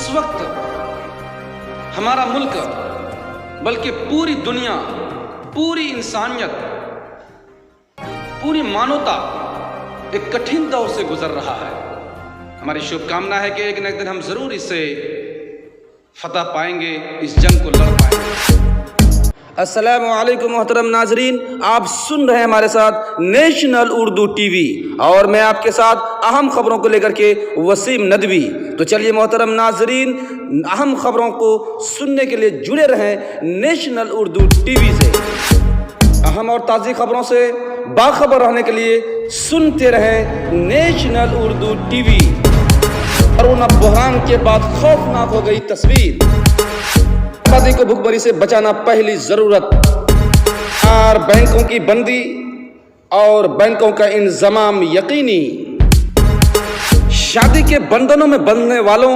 इस वक्त हमारा मुल्क बल्कि पूरी दुनिया, पूरी इंसानियत, पूरी मानवता एक कठिन दौर से गुजर रहा है। हमारी शुभकामना है कि एक न एक दिन हम जरूर इससे फतह पाएंगे, इस जंग को लड़ पाएंगे। अस्सलामु अलैकुम मोहतरम नाजरीन, आप सुन रहे हैं हमारे साथ नेशनल उर्दू टीवी और मैं आपके साथ अहम खबरों को लेकर के वसीम नदवी। तो चलिए मोहतरम नाजरीन, अहम खबरों को सुनने के लिए जुड़े रहें नेशनल उर्दू टीवी से। अहम और ताज़ी खबरों से बाखबर रहने के लिए सुनते रहें नेशनल उर्दू टीवी। कोरोना बहरान के बाद खौफनाक हो गई तस्वीर, आबादी को भुखमरी से बचाना पहली जरूरत। और बैंकों की बंदी और बैंकों का इंतजाम यकीनी, शादी के बंधनों में बंधने वालों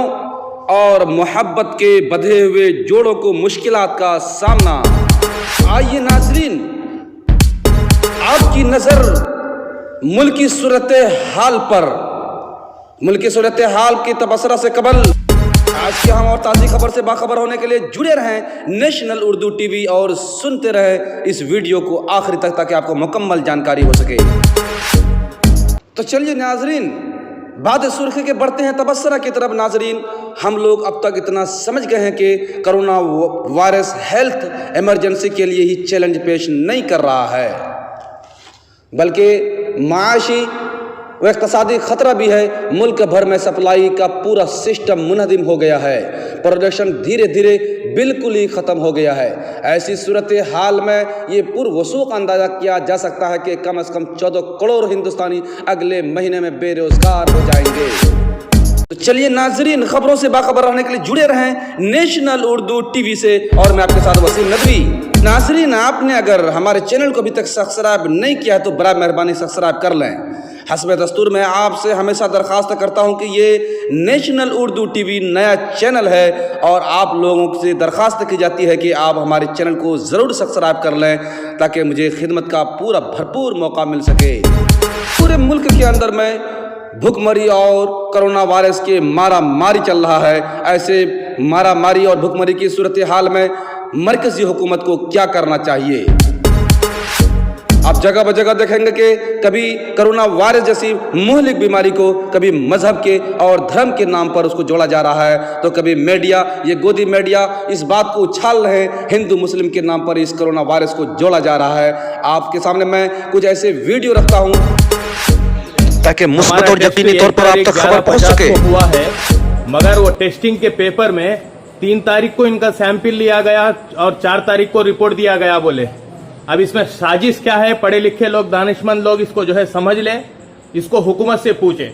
और मोहब्बत के बंधे हुए जोड़ों को मुश्किलात का सामना। आइए नाजरीन, आपकी नजर मुल्की सूरत हाल पर, मुल्की सूरत हाल की तबसरा से कबल आज की हम और ताज़ी खबर से बाखबर होने के लिए जुड़े रहें नेशनल उर्दू टीवी और सुनते रहें इस वीडियो को आखिरी तक ताकि आपको मुकम्मल जानकारी हो सके। तो चलिए नाजरीन, बाद सुर्खी के बढ़ते हैं तबसरा की तरफ। नाजरीन, हम लोग अब तक इतना समझ गए हैं कि कोरोना वायरस हेल्थ इमरजेंसी के लिए ही चैलेंज पेश नहीं कर रहा है, बल्कि माशी व इक़्तिसादी ख़तरा भी है। मुल्क भर में सप्लाई का पूरा सिस्टम मुनहदिम हो गया है, प्रोडक्शन धीरे धीरे बिल्कुल ही ख़त्म हो गया है। ऐसी सूरत हाल में ये पुरवसूख अंदाज़ा किया जा सकता है कि कम से कम 14 करोड़ हिंदुस्तानी अगले महीने में बेरोज़गार हो जाएंगे। तो चलिए नाजरीन, खबरों से बाखबर रहने के लिए जुड़े रहें नेशनल उर्दू टीवी से और मैं आपके साथ वसीम नदवी। नाजरीन, आपने अगर हमारे चैनल को अभी तक सब्सक्राइब नहीं किया है तो बड़ा मेहरबानी सब्सक्राइब कर लें। हस्ब दस्तूर मैं आपसे हमेशा दरख्वास्त करता हूं कि ये नेशनल उर्दू टीवी नया चैनल है और आप लोगों से दरख्वास्त की जाती है कि आप हमारे चैनल को ज़रूर सब्सक्राइब कर लें ताकि मुझे खिदमत का पूरा भरपूर मौका मिल सके। पूरे मुल्क के अंदर में भुखमरी और कोरोना वायरस के मारा मारी चल रहा है। ऐसे मारा मारी और भुखमरी की सूरत हाल में मरकजी हुकूमत को क्या करना चाहिए? आप जगह ब जगह देखेंगे कि कभी कोरोना वायरस जैसी मुहलिक बीमारी को कभी मजहब के और धर्म के नाम पर उसको जोड़ा जा रहा है, तो कभी मीडिया, ये गोदी मीडिया इस बात को उछाल रहे हैं हिंदू मुस्लिम के नाम पर इस कोरोना वायरस को जोड़ा जा रहा है। आपके सामने मैं कुछ ऐसे वीडियो रखता हूँ ताकि मुस्बत और यकीनी तौर पर आप तक खबर पहुंच सके। हुआ है, मगर वो टेस्टिंग के पेपर में 3 तारीख को इनका सैंपल लिया गया और 4 तारीख को रिपोर्ट दिया गया बोले। अब इसमें साजिश क्या है? पढ़े लिखे लोग, दानिशमंद लोग इसको जो है समझ लें, इसको हुकूमत से पूछें।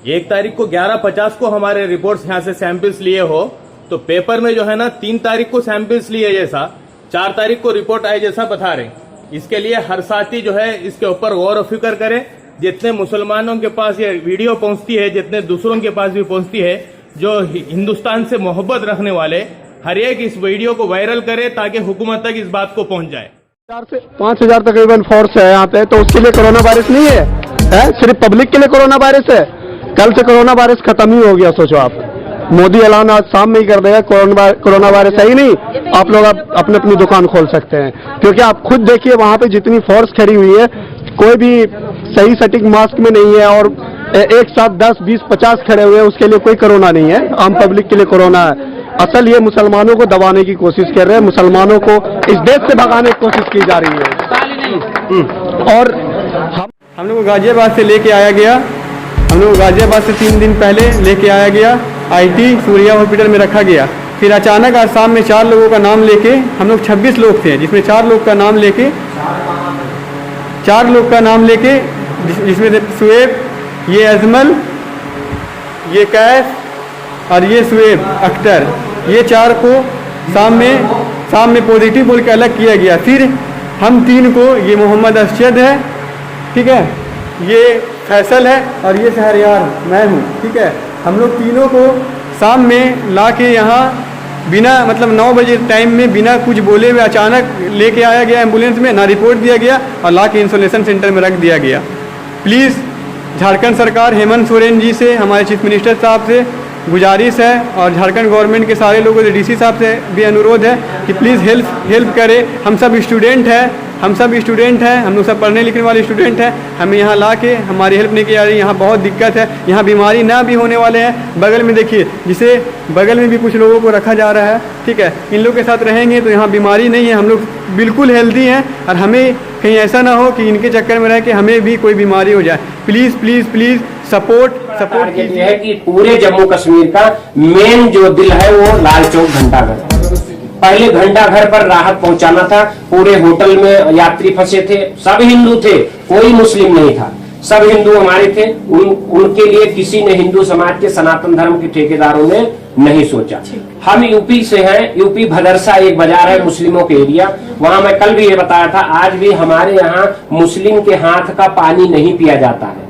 1 तारीख को 11:50 को हमारे रिपोर्ट्स यहाँ से सैंपल्स लिए हो तो पेपर में जो है ना 3 तारीख को सैंपल्स लिए जैसा, 4 तारीख को रिपोर्ट आए जैसा बता रहे। इसके लिए हर साथी जो है इसके ऊपर गौर और फिक्र करे। जितने मुसलमानों के पास ये वीडियो पहुंचती है, जितने दूसरों के पास भी पहुंचती है, जो हिंदुस्तान से मोहब्बत रखने वाले, हर एक इस वीडियो को वायरल करे ताकि हुकूमत तक इस बात को पहुंच जाए। 4 से 5,000 तकरीबन फोर्स है यहाँ पे, तो उसके लिए कोरोना वायरस नहीं है, सिर्फ पब्लिक के लिए कोरोना वायरस है। कल से कोरोना वायरस खत्म ही हो गया। सोचो आप, मोदी ऐलान आज शाम में ही कर देगा कोरोना वायरस है ही नहीं, आप लोग अपनी अपनी दुकान खोल सकते हैं। क्योंकि आप खुद देखिए वहां पे जितनी फोर्स खड़ी हुई है, कोई भी सही सटीक मास्क में नहीं है और एक साथ 10, 20, 50 खड़े हुए हैं, उसके लिए कोई कोरोना नहीं है। आम पब्लिक के लिए कोरोना है। असल ये मुसलमानों को दबाने की कोशिश कर रहे हैं, मुसलमानों को इस देश से भगाने की कोशिश की जा रही है। और हम लोग को गाजियाबाद से लेके आया गया, हम लोग गाजियाबाद से 3 दिन पहले लेके आया गया, IT सूर्या हॉस्पिटल में रखा गया। फिर अचानक आज शाम में 4 लोगों का नाम लेके, हम लोग 26 लोग थे, जिसमें 4 लोग का नाम लेके, 4 लोग का नाम लेके, जिसमें से शुएब, ये अजमल, ये कैफ और ये शुएब अख्तर, ये 4 को शाम में पॉजिटिव बोल के अलग किया गया। फिर हम 3 को, ये मोहम्मद अरशद है, ठीक है, ये फैसल है और ये शहरयार मैं हूँ, ठीक है। हम लोग तीनों को शाम में ला के यहाँ बिना मतलब 9 बजे टाइम में बिना कुछ बोले हुए अचानक लेके आया गया एम्बुलेंस में, ना रिपोर्ट दिया गया और ला के इंसोलेशन सेंटर में रख दिया गया। प्लीज़ झारखंड सरकार हेमंत सोरेन जी से, हमारे चीफ मिनिस्टर साहब से गुजारिश है और झारखंड गवर्नमेंट के सारे लोगों से डीसी साहब से भी अनुरोध है कि प्लीज़ हेल्प करें। हम सब स्टूडेंट हैं, हम लोग सब पढ़ने लिखने वाले स्टूडेंट हैं। हमें यहाँ ला के हमारी हेल्प नहीं की जा रही, यहाँ बहुत दिक्कत है। यहाँ बीमारी ना भी होने वाले हैं। बगल में देखिए, जिसे बगल में भी कुछ लोगों को रखा जा रहा है, ठीक है। इन लोग के साथ रहेंगे तो यहाँ बीमारी नहीं है, हम लोग बिल्कुल हेल्दी हैं। और हमें कहीं ऐसा ना हो कि इनके चक्कर में रह के हमें भी कोई बीमारी हो जाए। प्लीज़ प्लीज़ प्लीज़ सपोर्ट कीजिए है कि पूरे जम्मू कश्मीर का मेन जो दिल है वो लाल चौक घंटाघर। पहले घंटाघर पर राहत पहुंचाना था। पूरे होटल में यात्री फंसे थे, सब हिंदू थे, कोई मुस्लिम नहीं था, सब हिंदू हमारे थे। उनके लिए किसी ने, हिंदू समाज के सनातन धर्म के ठेकेदारों ने नहीं सोचा। हम यूपी से हैं, यूपी भदरसा एक बाजार है मुस्लिमों के एरिया, वहां मैं कल भी ये बताया था, आज भी हमारे यहाँ मुस्लिम के हाथ का पानी नहीं पिया जाता है।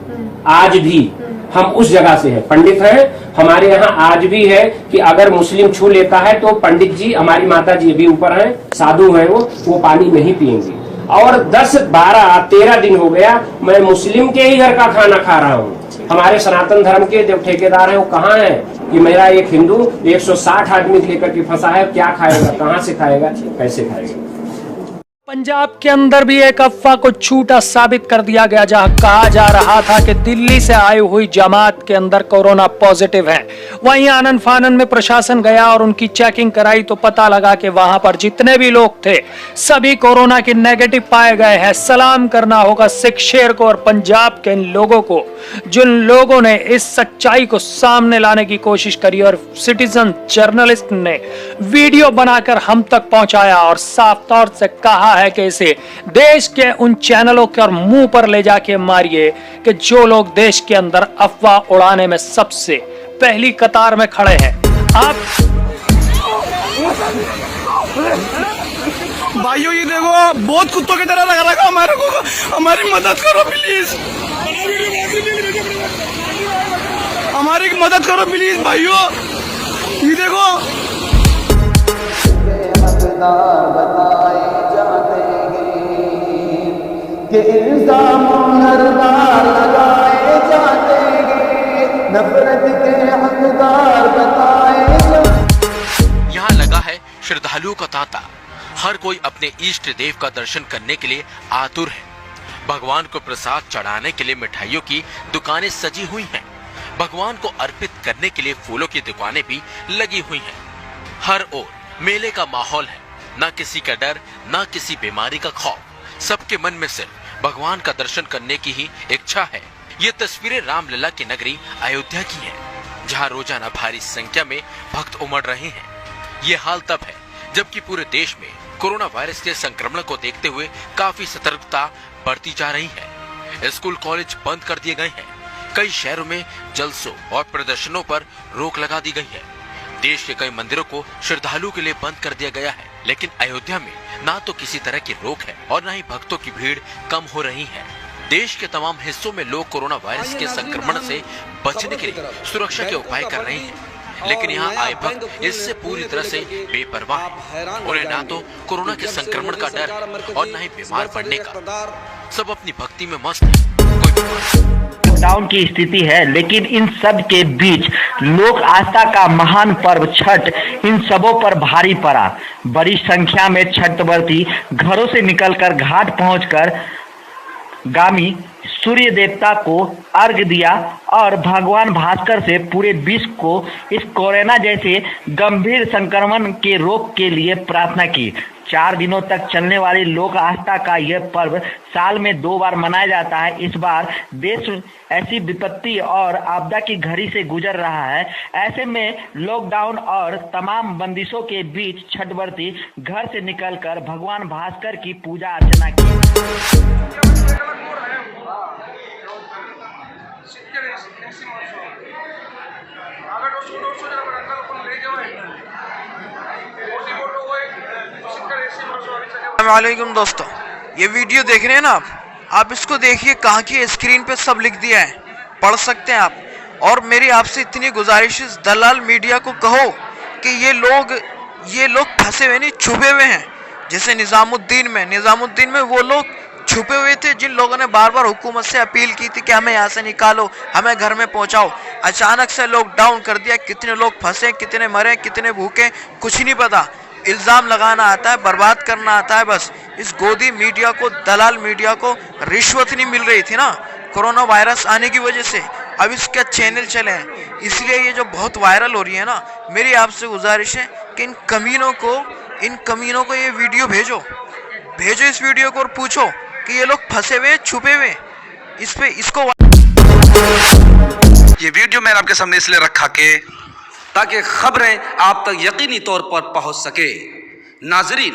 आज भी हम उस जगह से हैं, पंडित हैं हमारे यहाँ, आज भी है कि अगर मुस्लिम छू लेता है तो पंडित जी, हमारी माता जी भी ऊपर हैं, साधु हैं, वो पानी नहीं पिएंगे। और 10, 12, 13 दिन हो गया मैं मुस्लिम के ही घर का खाना खा रहा हूँ। हमारे सनातन धर्म के जो ठेकेदार हैं वो कहाँ हैं कि मेरा एक हिंदू 160 आदमी लेकर के फंसा है, क्या खाएगा, कहाँ से खाएगा, कैसे खाएगा। पंजाब के अंदर भी एक अफवाह को झूठा साबित कर दिया गया, जहां कहा जा रहा था कि दिल्ली से आई हुई जमात के अंदर कोरोना पॉजिटिव है। वहीं आनन फानन में प्रशासन गया और उनकी चेकिंग कराई तो पता लगा कि वहां पर जितने भी लोग थे सभी कोरोना के नेगेटिव पाए गए हैं। सलाम करना होगा सिख शेर को और पंजाब के इन लोगों को, जिन लोगों ने इस सच्चाई को सामने लाने की कोशिश करी और सिटीजन जर्नलिस्ट ने वीडियो बनाकर हम तक पहुंचाया और साफ तौर से कहा है कि इसे देश के उन चैनलों के और मुंह पर ले जाके मारिए कि जो लोग देश के अंदर अफवाह उड़ाने में सबसे पहली कतार में खड़े हैं। आप भाइयों ये देखो, बहुत कुत्तों की तरह लगा रखा हमारे को, हमारी मदद करो प्लीज, हमारी मदद करो प्लीज भाइयों। ये देखो कि इल्जाम हर बार लगाए जाते हैं, नफरत के हकदार बताए जाते। यहाँ लगा है श्रद्धालुओं का तांता। हर कोई अपने इष्ट देव का दर्शन करने के लिए आतुर है। भगवान को प्रसाद चढ़ाने के लिए मिठाइयों की दुकानें सजी हुई हैं। भगवान को अर्पित करने के लिए फूलों की दुकानें भी लगी हुई हैं। हर ओर मेले का माहौल है, ना किसी का डर, ना किसी बीमारी का खौफ। सबके मन में सिर्फ भगवान का दर्शन करने की ही इच्छा है। ये तस्वीरें रामलला की नगरी अयोध्या की हैं, जहां रोजाना भारी संख्या में भक्त उमड़ रहे हैं। ये हाल तब है जबकि पूरे देश में कोरोना वायरस के संक्रमण को देखते हुए काफी सतर्कता बरती जा रही है। स्कूल कॉलेज बंद कर दिए गए हैं। कई शहरों में जलसों और प्रदर्शनों पर रोक लगा दी गई है। देश के कई मंदिरों को श्रद्धालुओं के लिए बंद कर दिया गया है, लेकिन अयोध्या में ना तो किसी तरह की रोक है और ना ही भक्तों की भीड़ कम हो रही है। देश के तमाम हिस्सों में लोग कोरोना वायरस के संक्रमण से बचने के लिए सुरक्षा के उपाय कर रहे हैं, लेकिन यहाँ आए भक्त इससे पूरी तरह से बेपरवाह हैं। उन्हें ना तो कोरोना के संक्रमण का डर है और ना ही बीमार पड़ने का। सब अपनी भक्ति में मस्त है। लॉकडाउन की स्थिति है, लेकिन इन सब के बीच लोक आस्था का महान पर्व छठ इन सबों पर भारी पड़ा। बड़ी संख्या में छठ व्रती घरों से निकलकर घाट पहुंचकर गामी सूर्य देवता को अर्घ दिया और भगवान भास्कर से पूरे विश्व को इस कोरोना जैसे गंभीर संक्रमण के रोक के लिए प्रार्थना की। 4 दिनों तक चलने वाली लोक आस्था का यह पर्व साल में 2 बार मनाया जाता है। इस बार देश ऐसी विपत्ति और आपदा की घड़ी से गुजर रहा है। ऐसे में लॉकडाउन और तमाम बंदिशों के बीच छठ व्रती घर से निकलकर भगवान भास्कर की पूजा अर्चना की। अस्सलामुअलैकुम दोस्तों, ये वीडियो देख रहे हैं ना आप इसको देखिए, कहाँ की स्क्रीन पे सब लिख दिया है, पढ़ सकते हैं आप। और मेरी आपसे इतनी गुजारिश है, दलाल मीडिया को कहो कि ये लोग फंसे हुए नहीं, छुपे हुए हैं। जैसे निजामुद्दीन में वो लोग छुपे हुए थे, जिन लोगों ने बार बार हुकूमत से अपील की थी कि हमें यहाँ से निकालो, हमें घर में पहुँचाओ। अचानक से लॉकडाउन कर दिया, कितने लोग फंसे, कितने मरे, कितने भूखे, कुछ नहीं पता। इल्ज़ाम लगाना आता है, बर्बाद करना आता है। बस इस गोदी मीडिया को, दलाल मीडिया को रिश्वत नहीं मिल रही थी ना कोरोना वायरस आने की वजह से। अब इसके चैनल चले हैं, इसलिए ये जो बहुत वायरल हो रही है ना, मेरी आपसे गुजारिश है कि इन कमीनों को ये वीडियो भेजो इस वीडियो को, और पूछो कि ये लोग फंसे हुए, छुपे हुए, इसको ये वीडियो मैंने आपके सामने इसलिए रखा कि ताकि खबरें आप तक यकीनी तौर पर पहुंच सके। नाजरीन,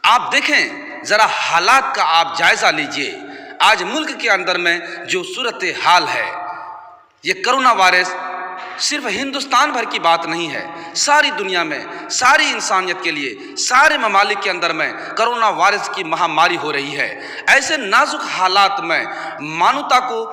आप देखें जरा हालात का आप जायजा लीजिए। आज मुल्क के अंदर में जो सूरत हाल है, ये कोरोना वायरस सिर्फ हिंदुस्तान भर की बात नहीं है, सारी दुनिया में, सारी इंसानियत के लिए, सारे ममालिक के अंदर में कोरोना वायरस की महामारी हो रही है। ऐसे नाजुक हालात में मानवता को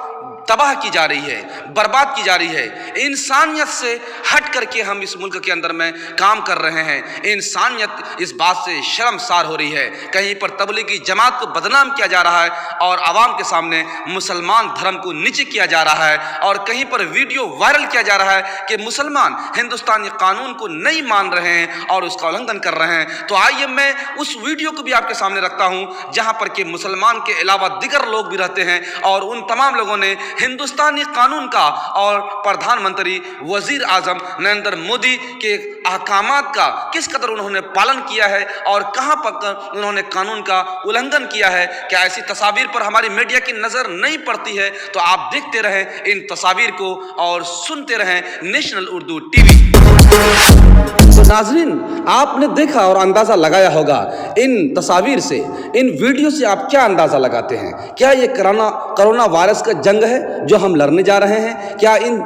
तबाह की जा रही है, बर्बाद की जा रही है। इंसानियत से हट करके हम इस मुल्क के अंदर में काम कर रहे हैं। इंसानियत इस बात से शर्मसार हो रही है। कहीं पर तबलीगी जमात को बदनाम किया जा रहा है और आवाम के सामने मुसलमान धर्म को नीचे किया जा रहा है, और कहीं पर वीडियो वायरल किया जा रहा है कि मुसलमान हिंदुस्तानी कानून को नहीं मान रहे हैं और उसका उल्लंघन कर रहे हैं। तो आइए मैं उस वीडियो को भी आपके सामने रखता हूं जहां पर कि मुसलमान के अलावा दिगर लोग भी रहते हैं, और उन तमाम लोगों ने हिंदुस्तानी कानून का और प्रधानमंत्री वजीर आजम नरेंद्र मोदी के अहकामात का किस कदर उन्होंने पालन किया है और कहां पर उन्होंने कानून का उल्लंघन किया है। क्या ऐसी तस्वीर पर हमारी मीडिया की नजर नहीं पड़ती है? तो आप देखते रहें इन तस्वीर को और सुनते रहें नेशनल उर्दू टीवी। तो नाजरीन, आपने देखा और अंदाज़ा लगाया होगा इन तस्वीर से, इन वीडियो से आप क्या अंदाज़ा लगाते हैं? क्या ये कोरोना वायरस का जंग है जो हम लड़ने जा रहे हैं? क्या इन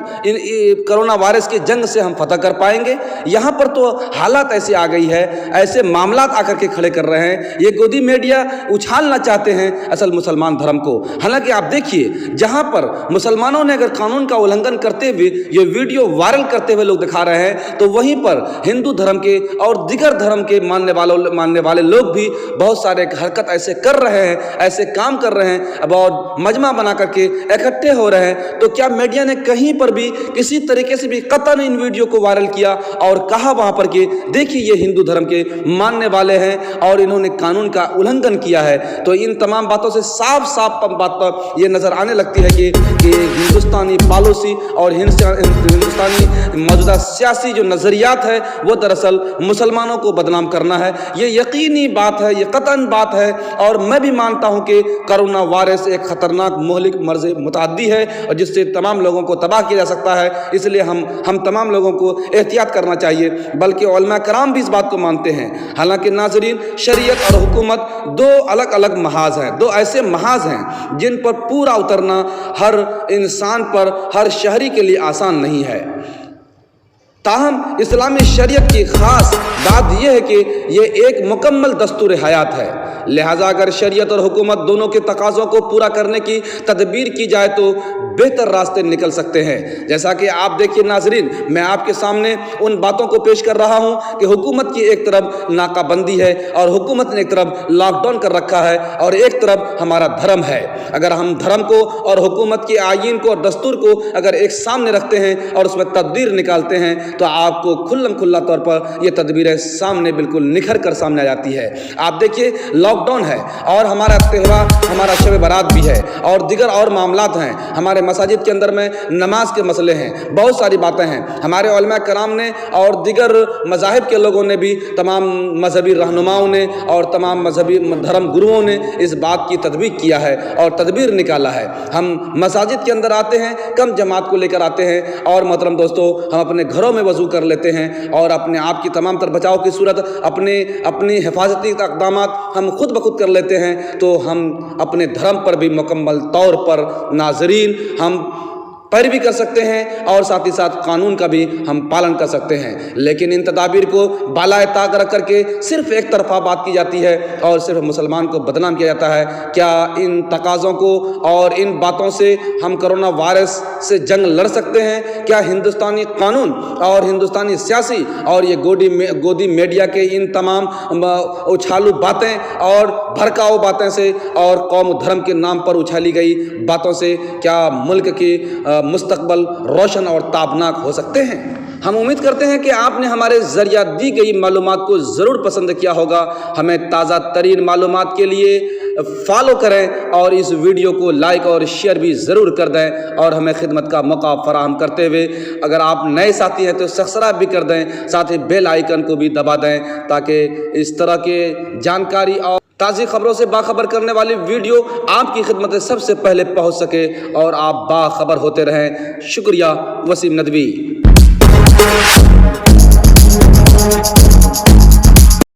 कोरोना वायरस के जंग से हम फतह कर पाएंगे? यहाँ पर तो हालात ऐसे आ गई है, ऐसे मामलात आकर के खड़े कर रहे हैं। ये गोदी मीडिया उछालना चाहते हैं असल मुसलमान धर्म को। हालांकि आप देखिए, जहाँ पर मुसलमानों ने अगर कानून का उल्लंघन करते हुए ये वीडियो वायरल करते हुए लोग दिखा रहे हैं, तो वहीं पर हिंदू धर्म के और दिगर धर्म के मानने वाले लोग भी बहुत सारे हरकत ऐसे कर रहे हैं, ऐसे काम कर रहे हैं, अब और मजमा बना करके इकट्ठे हो रहे हैं। तो क्या मीडिया ने कहीं पर भी किसी तरीके से भी कतई इन वीडियो को वायरल किया और कहा वहां पर कि देखिए ये हिंदू धर्म के मानने वाले हैं और इन्होंने कानून का उल्लंघन किया है? तो इन तमाम बातों से साफ साफ बात पर यह नजर आने लगती है कि हिंदुस्तानी पॉलिसी और हिंदुस्तानी मौजूदा सियासी जो नजरियात है वो दरअसल मुसलमानों को बदनाम करना है। ये यकीनी बात है, ये कतन बात है। और मैं भी मानता हूं कि कोरोना वायरस एक खतरनाक मोहलिक मर्ज मुतअद्दी है और जिससे तमाम लोगों को तबाह किया जा सकता है। इसलिए हम तमाम लोगों को एहतियात करना चाहिए, बल्कि उलमा कराम भी इस बात को मानते हैं। हालांकि नाजरीन, शरीयत और हुकूमत दो अलग अलग महाज हैं, दो ऐसे महाज हैं जिन पर पूरा उतरना हर इंसान पर, हर शहरी के लिए आसान नहीं है। ताहम इस्लामी शरीयत की ख़ास बात यह है कि ये एक मुकम्मल दस्तूर हयात है। लिहाजा अगर शरीयत और हुकूमत दोनों के तकाज़ों को पूरा करने की तदबीर की जाए तो बेहतर रास्ते निकल सकते हैं। जैसा कि आप देखिए नाजरीन, मैं आपके सामने उन बातों को पेश कर रहा हूं कि हुकूमत की एक तरफ नाकाबंदी है और हुकूमत ने एक तरफ लॉकडाउन कर रखा है और एक तरफ हमारा धर्म है। अगर हम धर्म को और हुकूमत के आईन को और दस्तूर को अगर एक सामने रखते हैं और उसमें तदबीर निकालते हैं तो आपको खुल्लम खुल्ला तौर पर यह तदबीरें सामने बिल्कुल निखर कर सामने आ जाती है। आप देखिए, लॉकडाउन है और हमारा त्यौहार, हमारा शब बारात भी है और दिगर और मामलात हैं। हमारे मसाजिद के अंदर में नमाज के मसले हैं, बहुत सारी बातें हैं। हमारे उलमा कराम ने और दिगर मज़ाहिब के लोगों ने भी, तमाम मजहबी रहनुमाओं ने और तमाम मजहबी धर्म गुरुओं ने इस बात की तदबीर किया है और तदबीर निकाला है। हम मसाजिद के अंदर आते हैं, कम जमात को लेकर आते हैं और मोहतरम दोस्तों, हम अपने घरों में वजू कर लेते हैं और अपने आप की तमाम तर बचाव की सूरत अपनी हिफाजती इक़दाम हम खुद ब खुद कर लेते हैं। तो हम अपने धर्म पर भी मुकम्मल तौर पर नाजरीन हम पैरवी कर सकते हैं और साथ ही साथ कानून का भी हम पालन कर सकते हैं। लेकिन इन तदाबीर को बालाए ताक रख करके सिर्फ एक तरफा बात की जाती है और सिर्फ मुसलमान को बदनाम किया जाता है। क्या इन तकाज़ों को और इन बातों से हम कोरोना वायरस से जंग लड़ सकते हैं? क्या हिंदुस्तानी कानून और हिंदुस्तानी सियासी और ये गोदी मीडिया के इन तमाम उछालू बातें और भड़काऊ बातें से और कौम धर्म के नाम पर उछाली गई बातों से क्या मुल्क की मुस्तकबल रोशन और ताबनाक हो सकते हैं। हम उम्मीद करते हैं कि आपने हमारे जरिया दी गई मालूमात को ज़रूर पसंद किया होगा। हमें ताज़ा तरीन मालूमात के लिए फॉलो करें और इस वीडियो को लाइक और शेयर भी ज़रूर कर दें और हमें खिदमत का मौका फराहम करते हुए अगर आप नए साथी हैं तो सब्सक्राइब भी कर दें, साथ ही बेल आइकन को भी दबा दें ताकि इस तरह के जानकारी और ताज़ी खबरों से बाखबर करने वाली वीडियो आपकी खिदमत में सबसे पहले पहुंच सके और आप बाखबर होते रहें। शुक्रिया। वसीम नदवी।